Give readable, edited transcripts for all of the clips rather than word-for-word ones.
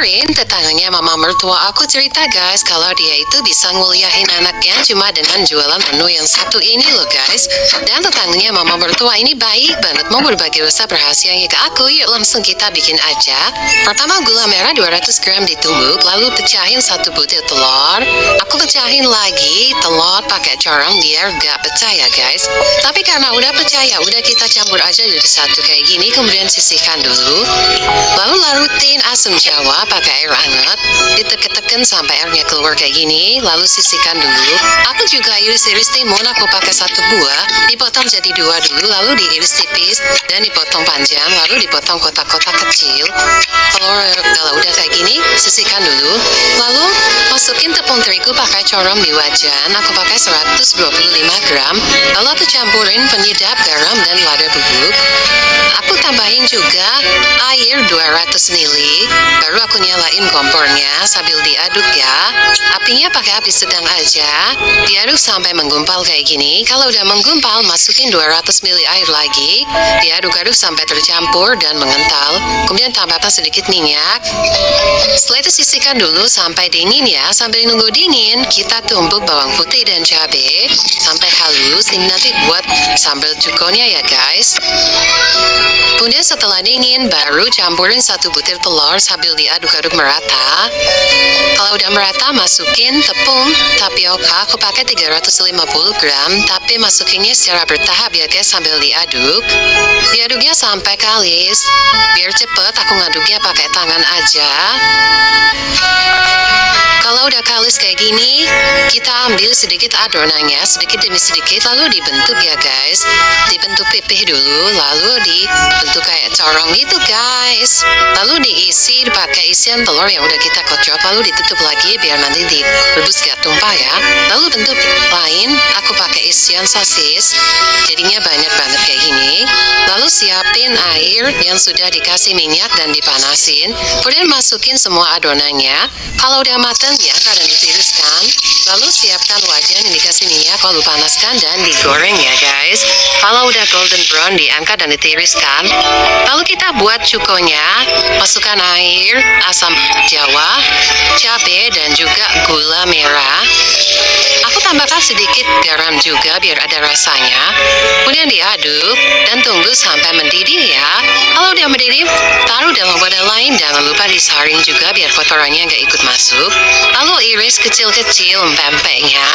Kemarin tetangganya mama mertua aku cerita guys kalau dia itu bisa nguliahin anaknya cuma dengan jualan menu yang satu ini loh guys. Dan tetangganya mama mertua ini baik banget mau berbagi resep rahasianya ke aku. Yuk langsung kita bikin aja. Pertama gula merah 200 gram ditumbuk, lalu pecahin satu butir telur. Aku pecahin lagi telur pakai corong biar gak pecah ya guys. Tapi karena udah pecah ya udah kita campur aja jadi satu kayak gini, kemudian sisihkan dulu. Lalu larutin asam jawa pakai air hangat, ditek-teken sampai airnya keluar kayak gini, lalu sisihkan dulu. Aku juga iris-iris timun, aku pakai satu buah, dipotong jadi dua dulu, lalu diiris tipis dan dipotong panjang, lalu dipotong kotak-kotak kecil. Kalau udah kayak gini, sisihkan dulu. Lalu masukin tepung terigu pakai corong di wajan, aku pakai 125 gram, lalu aku campurin penyedap garam dan lada bubuk. Aku tambahin juga air 200 ml, baru aku nyalain kompornya sambil diaduk ya. Apinya pakai api sedang aja, diaduk sampai menggumpal kayak gini. Kalau udah menggumpal, masukin 200 ml air lagi, diaduk-aduk sampai tercampur dan mengental. Kemudian tambahkan sedikit minyak. Setelah itu sisihkan dulu sampai dingin ya. Sambil nunggu dingin, kita tumbuk bawang putih dan cabai sampai halus. Ini nanti buat sambal cukonya ya guys. Kemudian setelah dingin, baru campurin satu butir telur sambil diaduk-aduk merata. Kalau udah merata, masukin tepung tapioka. Aku pakai 350 gram, tapi masukinnya secara bertahap ya guys sambil diaduk. Diaduknya sampai kalis. Biar cepet, aku ngaduknya pakai tangan aja. Kalau udah kalis kayak gini, kita ambil sedikit adonannya, sedikit demi sedikit, lalu dibentuk ya guys. Dibentuk pipih dulu, lalu dibentuk kayak corong gitu guys. Lalu diisi pakai isian telur yang udah kita kocok, lalu ditutup lagi biar nanti direbus gak tumpah ya. Lalu bentuk lain, aku pakai isian sosis, jadinya banyak banget kayak gini. Lalu siapin air yang sudah dikasih minyak dan dipanasin. Kemudian masukin semua adonannya. Kalau udah matang, diangkat dan ditiriskan. Lalu siapkan wajan yang dikasih minyak, lalu panaskan dan digoreng ya guys. Kalau udah golden brown, diangkat dan ditiriskan. Lalu kita buat cukonya. Masukkan air, asam jawa, cabai dan juga gula merah. Aku tambahkan sedikit garam juga biar ada rasanya. Kemudian diaduk dan tunggu sampai mendidih ya. Kalau udah mendidih, taruh dalam wadah lain. Jangan lupa disaring juga biar kotorannya nggak ikut masuk. Lalu iris kecil-kecil pempeknya.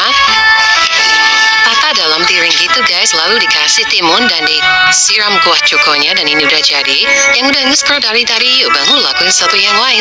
Tata dalam piring gitu guys, lalu dikasih timun dan disiram kuah cukonya, dan ini udah jadi. Yang udah nge-scroll dari tadi, yuk bangun lakuin satu yang lain.